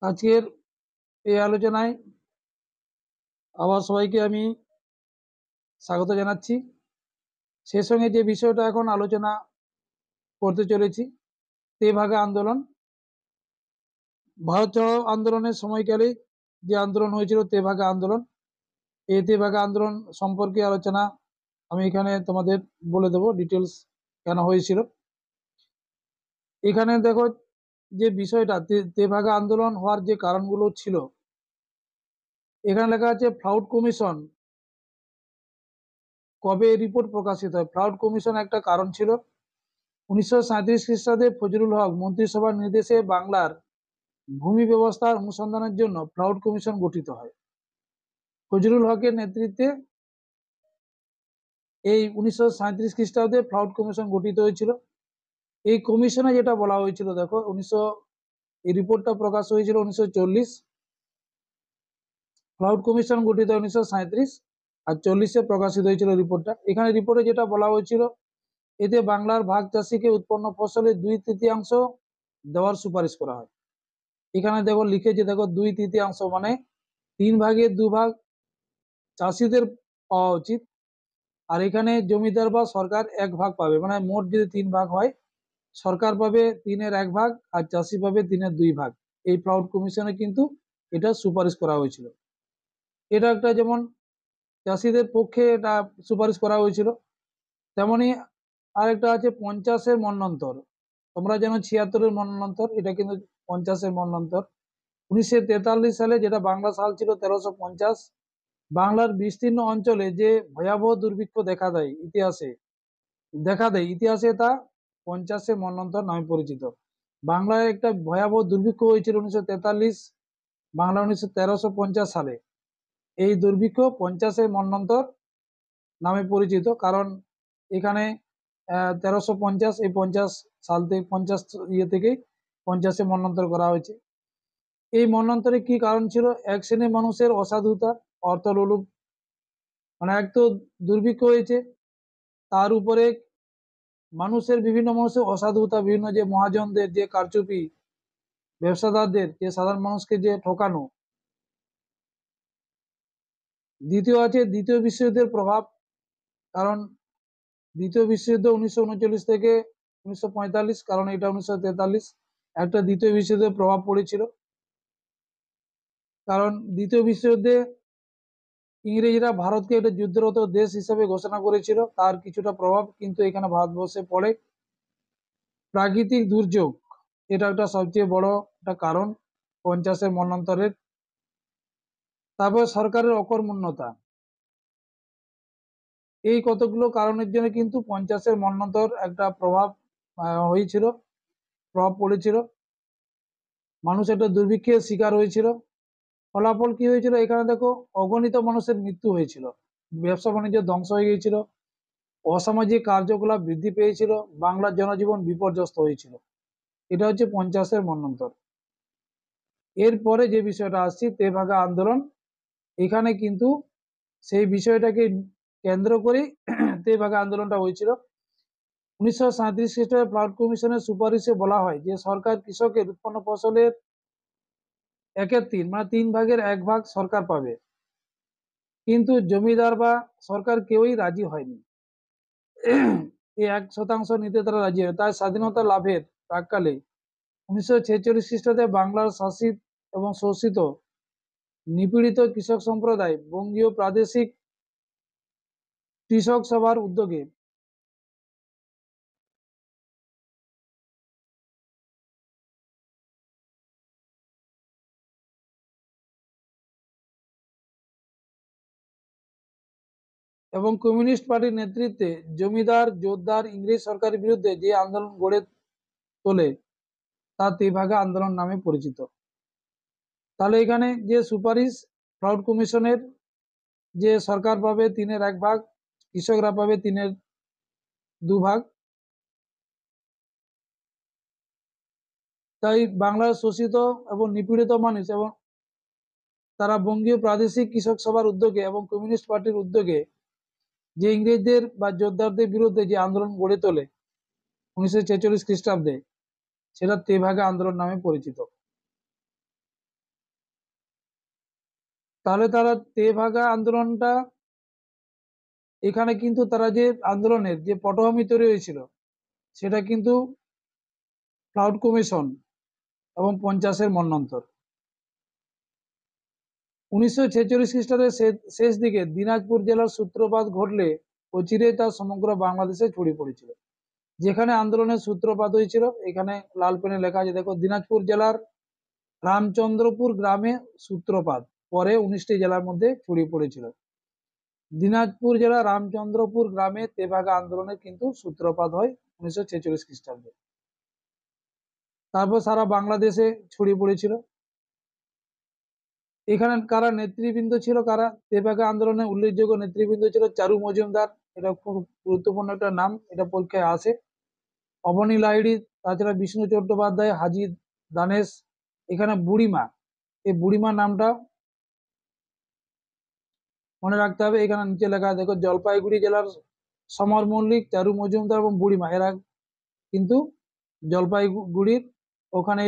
আজকের এই আলোচনায় আবার সবাইকে আমি স্বাগত জানাচ্ছি। সেই সঙ্গে যে বিষয়টা এখন আলোচনা করতে চলেছি, তেভাগা আন্দোলন। ভারত ছাড়ো আন্দোলনের সময়কালে যে আন্দোলন হয়েছিল তেভাগা আন্দোলন, এই তেভাগা আন্দোলন সম্পর্কে আলোচনা আমি এখানে তোমাদের বলে দেবো ডিটেলস কেন হয়েছিল। এখানে দেখো যে বিষয়টা তেভাগা আন্দোলন হওয়ার যে কারণগুলো ছিল, এখানে লেখা আছে ফ্লাউড কমিশন কবে রিপোর্ট প্রকাশিত হয়। ফ্লাউড কমিশন একটা কারণ ছিল। 1937 খ্রিস্টাব্দে ফজলুল হক মন্ত্রিসভার নির্দেশে বাংলার ভূমি ব্যবস্থার অনুসন্ধানের জন্য ফ্লাউড কমিশন গঠিত হয়। ফজলুল হকের নেতৃত্বে এই 1937 খ্রিস্টাব্দে ফ্লাউড কমিশন গঠিত হয়েছিল। এই কমিশনে যেটা বলা হয়েছিল, দেখো এই রিপোর্টটা প্রকাশ হয়েছিল 1940। ফ্লাউড কমিশন গঠিত 1937 আর 40-এ প্রকাশিত হয়েছিল রিপোর্টটা। এখানে রিপোর্টে যেটা বলা হয়েছিল, এতে বাংলার ভাগ চাষিকে উৎপন্ন ফসলের 2/3 দেওয়ার সুপারিশ করা হয়। এখানে দেখো লিখেছে, দেখো 2/3 মানে 3 ভাগের 2 ভাগ চাষিদের পাওয়া উচিত, আর এখানে জমিদার বা সরকার 1 ভাগ পাবে। মানে মোট যদি 3 ভাগ হয়, সরকার পাবে 3-এর 1 ভাগ আর চাষি পাবে 3-এর 2 ভাগ। এই ফ্লাউড কমিশনে কিন্তু এটা সুপারিশ করা হয়েছিল। এটা একটা যেমন চাষিদের পক্ষে এটা সুপারিশ করা হয়েছিল, তেমনি আরেকটা আছে 50-এর মন্বন্তর। তোমরা যেন 76-এর মন্বন্তর, এটা কিন্তু 50-এর মন্বন্তর। 1943 সালে, যেটা বাংলা সাল ছিল 1350, বাংলার বিস্তীর্ণ অঞ্চলে যে ভয়াবহ দুর্ভিক্ষ দেখা দেয় ইতিহাসে তা 50-এর মন্বন্তর নামে পরিচিত। বাংলায় একটা ভয়াবহ দুর্ভিক্ষ হয়েছিল 1943, বাংলা 1350 সালে। এই দুর্ভিক্ষ 50-এর মন্বন্তর নামে পরিচিত, কারণ এখানে 1350, এই 50 সাল থেকে 50 থেকেই 50-এ মন্বন্তর করা হয়েছে। এই মন্বন্তরে কি কারণ ছিল? এক শ্রেণীর মানুষের অসাধুতা, অর্থলোলুপ। মানে এক তো দুর্ভিক্ষ হয়েছে, তার উপরে বিভিন্ন মানুষের অসাধুতা, বিভিন্ন যে মহাজনদের যে কারচুপি, ব্যবসাদারদের যে সাধারণ মানুষকে যে ঠকানো। দ্বিতীয় আছে দ্বিতীয় বিশ্বযুদ্ধের প্রভাব, কারণ দ্বিতীয় বিশ্বযুদ্ধ 1939 থেকে 1945, কারণ এটা 1943, একটা দ্বিতীয় বিশ্বযুদ্ধের প্রভাব পড়েছিল। কারণ দ্বিতীয় বিশ্বযুদ্ধে ইংরেজরা ভারতকে একটা যুদ্ধরত দেশ হিসেবে ঘোষণা করেছিল, তার কিছুটা প্রভাব কিন্তু এখানে ভারতবর্ষে পড়ে। প্রাকৃতিক দুর্যোগ, এটা একটা সবচেয়ে বড় একটা কারণ 50-এর মন্বন্তরের। তারপর সরকারের অকর্মণ্যতা, এই কতগুলো কারণের জন্য কিন্তু 50-এর মন্বন্তর একটা প্রভাব পড়েছিল। মানুষ একটা দুর্ভিক্ষের শিকার হয়েছিল। ফলাফল কি হয়েছিল? এখানে দেখো, অগণিত মানুষের মৃত্যু হয়েছিল, ব্যবসা বাণিজ্য ধ্বংস হয়ে গিয়েছিল, অসামাজিক কার্যকলাপ বৃদ্ধি পেয়েছিল, বাংলার জনজীবন বিপর্যস্ত হয়েছিল। এটা হচ্ছে 50-এর মন্বন্তর। এরপরে যে বিষয়টা আসছি, তেভাগা আন্দোলন। এখানে কিন্তু সেই বিষয়টাকে কেন্দ্র করে তেভাগা আন্দোলনটা হয়েছিল। 1937 খ্রিস্টাব্দে ফ্লাউড কমিশনের সুপারিশে বলা হয় যে সরকার কৃষকের উৎপন্ন ফসলের 1/3 মানে 3 ভাগের 1 ভাগ সরকার পাবে, কিন্তু জমিদার বা সরকার কেউই রাজি হয়নি। এই 1% নিতে তারা রাজি হয়। তাই স্বাধীনতা লাভের প্রাককালে 1946 খ্রিস্টাব্দে বাংলার শাসিত এবং শোষিত নিপীড়িত কৃষক সম্প্রদায় বঙ্গীয় প্রাদেশিক কৃষক সভার উদ্যোগে এবং কমিউনিস্ট পার্টির নেতৃত্বে জমিদার জোরদার ইংরেজ সরকারের বিরুদ্ধে যে আন্দোলন গড়ে তোলে, তা তেভাগা আন্দোলন নামে পরিচিত। তাহলে এখানে যে সুপারিশ ফ্লাউড কমিশনের, যে সরকার পাবে 3-এর 1 ভাগ, কৃষকরা পাবে 3-এর 2 ভাগ, তাই বাংলার শোষিত এবং নিপীড়িত মানুষ এবং তারা বঙ্গীয় প্রাদেশিক কৃষক সভার উদ্যোগে এবং কমিউনিস্ট পার্টির উদ্যোগে যে ইংরেজদের বা জোরদারদের বিরুদ্ধে যে আন্দোলন গড়ে তোলে 1946 খ্রিস্টাব্দে, সেটা তেভাগা আন্দোলন নামে পরিচিত। তাহলে তারা তেভাগা আন্দোলনটা, এখানে কিন্তু তারা যে আন্দোলনের যে পটভূমি তৈরি হয়েছিল সেটা কিন্তু ক্লাউড কমিশন এবং 50-এর মন্বন্তর। 1946 খ্রিস্টাব্দের শেষ দিকে দিনাজপুর জেলার সূত্রপাত ঘটলে অচিরেই তা সমগ্র বাংলাদেশে ছড়িয়ে পড়েছিল। যেখানে আন্দোলনের সূত্রপাত হয়েছিল, এখানে লাল পেনে লেখা আছে দেখো, দিনাজপুর জেলার রামচন্দ্রপুর গ্রামে সূত্রপাত, পরে 19টি জেলার মধ্যে ছড়িয়ে পড়েছিল। দিনাজপুর জেলা রামচন্দ্রপুর গ্রামে তেভাগা আন্দোলনের কিন্তু সূত্রপাত হয় 1946 খ্রিস্টাব্দে। তারপর সারা বাংলাদেশে ছড়িয়ে পড়েছিল। এখানে কারা নেতৃবৃন্দ ছিল, কারা তেভাগা আন্দোলনের উল্লেখযোগ্য নেতৃবৃন্দ ছিল? চারু মজুমদার, এটা খুব গুরুত্বপূর্ণ একটা নাম, এটা পরীক্ষায় আসে। অবনী লাহিড়ী, তাছাড়া বিষ্ণু চট্টোপাধ্যায়, হাজী দানেশ, এখানে বুড়িমা, এই বুড়িমা নামটা মনে রাখতে হবে। এখানে নিচে লেখা দেখো, জলপাইগুড়ি জেলার সমর মল্লিক, চারু মজুমদার এবং বুড়িমা, এরা কিন্তু জলপাইগুড়ির ওখানে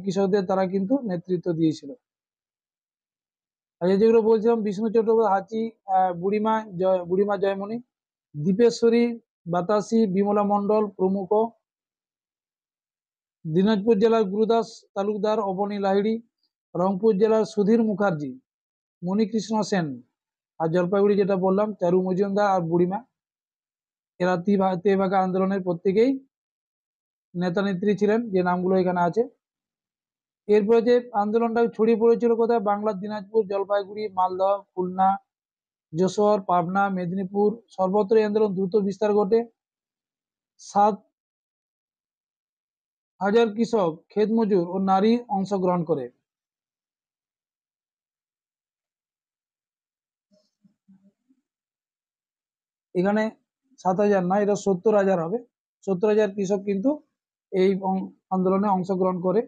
কৃষকদের তারা কিন্তু নেতৃত্ব দিয়েছিল। আর এই যেগুলো বলছিলাম, বিষ্ণু চট্টোপাধ্যায়, হাঁচি, বুড়িমা জয়মণি, দীপেশ্বরী বাতাসি, বিমলা মণ্ডল প্রমুখ। দিনাজপুর জেলার গুরুদাস তালুকদার, অবনী লাহিড়ী, রংপুর জেলার সুধীর মুখার্জি, মণিকৃষ্ণ সেন, আর জলপাইগুড়ি যেটা বললাম চারু মজুমদার আর বুড়িমা, এরা তেভাগা আন্দোলনের প্রত্যেকেই নেতা নেত্রী ছিলেন, যে নামগুলো এখানে আছে। এরপরে যে আন্দোলনটা ছড়িয়ে পড়েছিল কোথায়? বাংলার দিনাজপুর, জলপাইগুড়ি, মালদহ, খুলনা, যশোর, পাবনা, মেদিনীপুর, সর্বত্র এই আন্দোলন দ্রুত বিস্তার ঘটে। 7,000 কৃষক, ক্ষেত মজুর ও নারী অংশগ্রহণ করে। এখানে 7,000 না, এটা 70,000 হবে। 70,000 কৃষক কিন্তু এই আন্দোলনে অংশগ্রহণ করে।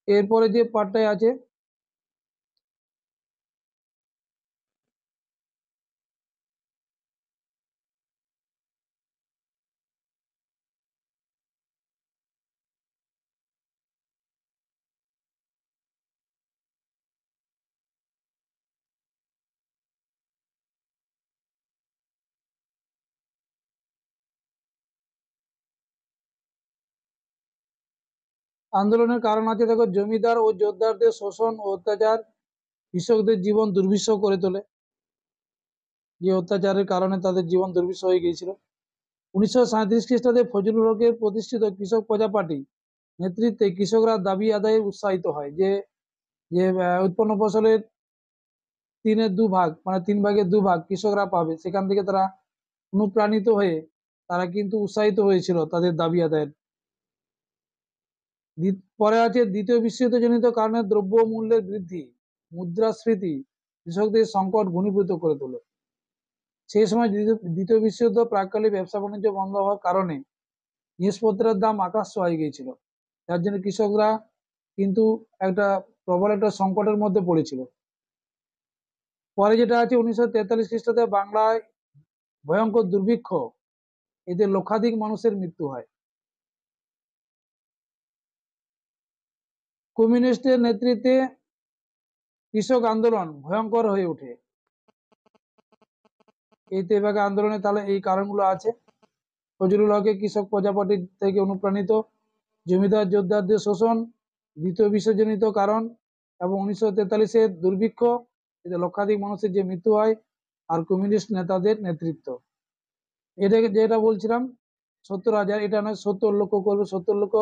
এরপরে যে পার্টটায় আছে, আন্দোলনের কারণ আছে দেখো, জমিদার ও জোরদারদের শোষণ ও অত্যাচার কৃষকদের জীবন দুর্বিষহ করে তোলে, যে অত্যাচারের কারণে তাদের জীবন দুর্বিষহ হয়ে গিয়েছিল। 1937 খ্রিস্টাব্দে ফজলুল হকের প্রতিষ্ঠিত কৃষক প্রজা পার্টি নেতৃত্বে কৃষকরা দাবি আদায়ে উৎসাহিত হয়, যে যে উৎপন্ন ফসলের 3/2 ভাগ, মানে 3/2 ভাগ কৃষকরা পাবে, সেখান থেকে তারা অনুপ্রাণিত হয়ে তারা কিন্তু উৎসাহিত হয়েছিল তাদের দাবি আদায়ের। পরে আছে দ্বিতীয় বিশ্বযুদ্ধ জনিত কারণে দ্রব্য মূল্যের বৃদ্ধি, মুদ্রাস্ফীতি কৃষকদের সংকট ঘনীভূত করে তোলে। সেই সময় দ্বিতীয় বিশ্বযুদ্ধ প্রাককালে ব্যবসা বাণিজ্য বন্ধ হওয়ার কারণে জিনিসপত্রের দাম আকাশ ছোঁয়া গিয়েছিল, যার জন্য কৃষকরা কিন্তু একটা প্রবল একটা সংকটের মধ্যে পড়েছিল। পরে যেটা আছে 1943 খ্রিস্টাব্দে বাংলায় ভয়ঙ্কর দুর্ভিক্ষ, এতে লক্ষাধিক মানুষের মৃত্যু হয়। কমিউনিস্টের নেতৃত্বে কৃষক আন্দোলন ভয়ঙ্কর হয়ে ওঠে। এই তেভাগা আন্দোলনে তাহলে এই কারণগুলো আছে। ফজলুল হকের কৃষক প্রজা পার্টি থেকে অনুপ্রাণিত, জমিদার জোরদারদের শোষণ, দ্বিতীয় বিশ্বজনিত কারণ, এবং 1943-এর দুর্ভিক্ষ, এতে লক্ষাধিক মানুষের যে মৃত্যু হয়, আর কমিউনিস্ট নেতাদের নেতৃত্ব। এটাকে যেটা বলছিলাম 70,000, এটা নয়, 70 লক্ষ করবে, 70 লক্ষ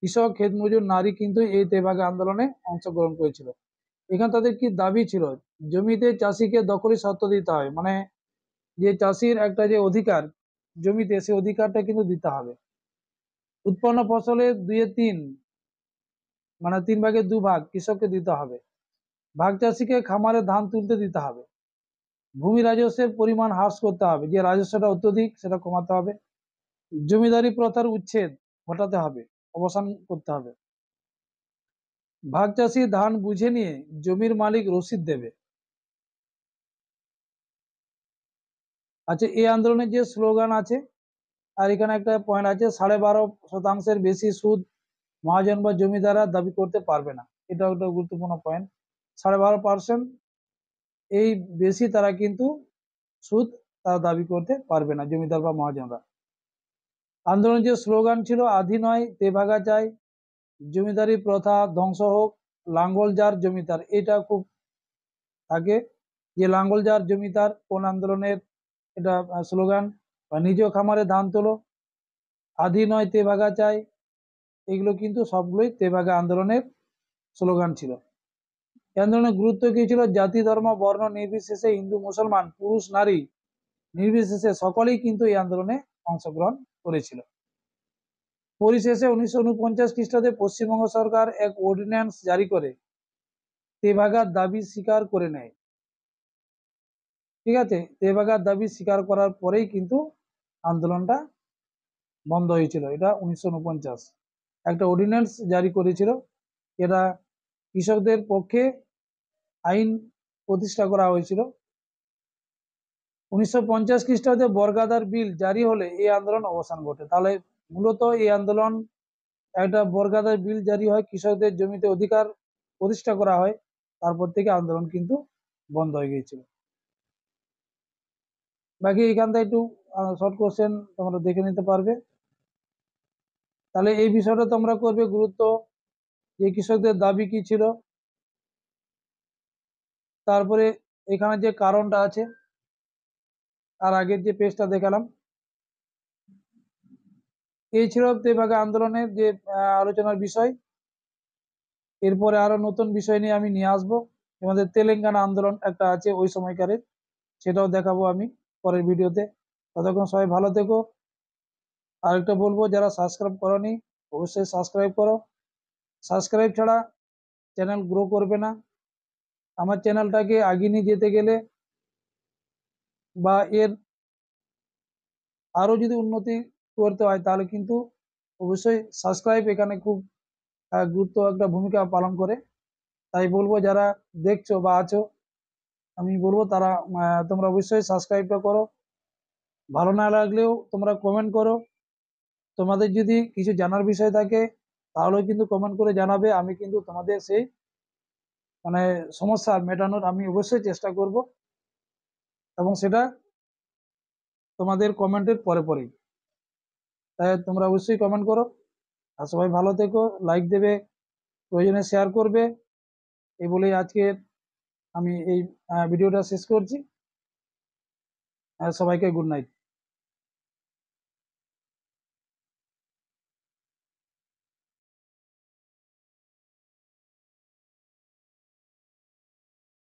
কৃষক, ক্ষেত মজুর, নারী কিন্তু এই তেভাগা আন্দোলনে অংশগ্রহণ করেছিল। এখানে তাদের কি দাবি ছিল? জমিতে চাষিকে দখলি সত্ত্ব দিতে হয়, মানে যে চাষির একটা যে অধিকার জমিতে, সে অধিকারটা কিন্তু দিতে হবে। উৎপন্ন ফসলের 2/3, মানে 3/2 ভাগ কৃষককে দিতে হবে। ভাগ চাষিকে খামারে ধান তুলতে দিতে হবে। ভূমি রাজস্বের পরিমাণ হ্রাস করতে হবে, যে রাজস্বটা অত্যধিক সেটা কমাতে হবে। জমিদারি প্রথার উচ্ছেদ ঘটাতে হবে, অবসান করতে হবে। ভাগ চাষি ধান বুঝে নিয়ে জমির মালিক রসিদ দেবে। আচ্ছা, এই আন্দোলনের যে স্লোগান আছে, আর এখানে একটা পয়েন্ট আছে, 12.5% বেশি সুদ মহাজন বা জমিদাররা দাবি করতে পারবে না। এটা একটা গুরুত্বপূর্ণ পয়েন্ট। 12.5% এই বেশি তারা কিন্তু সুদ তারা দাবি করতে পারবে না, জমিদার বা মহাজনরা। আন্দোলনের যে স্লোগান ছিল, আধি নয় তেভাগা চাই, জমিদারি প্রথা ধ্বংস হোক, লাঙ্গল যার জমিদার, এটা খুব থাকে যে লাঙ্গল যার জমিদার কোন আন্দোলনের এটা স্লোগান, বা নিজ খামারে ধান তোলো, আধি নয় তেভাগা চাই, এগুলো কিন্তু সবগুলোই তেভাগা আন্দোলনের স্লোগান ছিল। এই আন্দোলনের গুরুত্ব কি ছিল? জাতি ধর্ম বর্ণ নির্বিশেষে, হিন্দু মুসলমান পুরুষ নারী নির্বিশেষে সকলেই কিন্তু এই আন্দোলনে অংশগ্রহণ করেছিল। পরিশেষে 1949 খ্রিস্টাব্দে পশ্চিমবঙ্গ সরকার এক অর্ডিন্যান্স জারি করে তেভাগার দাবি স্বীকার করে নেয়। ঠিক আছে, তেভাগার দাবি স্বীকার করার পরেই কিন্তু আন্দোলনটা বন্ধ হয়েছিল। এটা 1949 একটা অর্ডিন্যান্স জারি করেছিল, এটা কৃষকদের পক্ষে আইন প্রতিষ্ঠা করা হয়েছিল। 1950 খ্রিস্টাব্দে বর্গাদার বিল জারি হলে এই আন্দোলন অবসান ঘটে। তাহলে মূলত এই আন্দোলন, একটা বর্গাদার বিল জারি হয়, কৃষকদের জমিতে অধিকার প্রতিষ্ঠা করা হয়, তারপর থেকে আন্দোলন কিন্তু বন্ধ হয়ে গিয়েছিল। বাকি এখান থেকে একটু শর্ট কোশ্চেন তোমরা দেখে নিতে পারবে। তাহলে এই বিষয়টা তোমরা করবে গুরুত্ব, যে কৃষকদের দাবি কি ছিল, তারপরে এখানে যে কারণটা আছে, আর আগের যে পেজটা দেখালাম, এই ছিল তেভাগা আন্দোলনের যে আলোচনার বিষয়। এরপরে আরো নতুন বিষয় নিয়ে আমি নিয়ে আসবো। আমাদের তেলেঙ্গানা আন্দোলন একটা আছে ওই সময়কারের, সেটাও দেখাবো আমি পরের ভিডিওতে। ততক্ষণ সবাই ভালো থেকো। আরেকটা বলবো, যারা সাবস্ক্রাইব করোনি অবশ্যই সাবস্ক্রাইব করো। সাবস্ক্রাইব ছাড়া চ্যানেল গ্রো করবে না। আমার চ্যানেলটাকে এগিয়ে নিয়ে যেতে গেলে বা এর আরো যদি উন্নতি করতে হয়, তাহলে কিন্তু অবশ্যই সাবস্ক্রাইব এখানে খুব গুরুত্ব একটা ভূমিকা পালন করে। তাই বলবো, যারা দেখছো বা আছো, আমি বলবো তারা তোমরা অবশ্যই সাবস্ক্রাইবটা করো। ভালো না লাগলেও তোমরা কমেন্ট করো। তোমাদের যদি কিছু জানার বিষয় থাকে তাহলেও কিন্তু কমেন্ট করে জানাবে। আমি কিন্তু তোমাদের সেই মানে সমস্যা মেটানোর আমি অবশ্যই চেষ্টা করব, এবং সেটা তোমাদের কমেন্টের পরে পরেই। তাই তোমরা অবশ্যই কমেন্ট করো। আর সবাই ভালো থেকো, লাইক দেবে, প্রয়োজনে শেয়ার করবে। এই বলেই আজকে আমি এই ভিডিওটা শেষ করছি। সবাইকে গুড নাইট।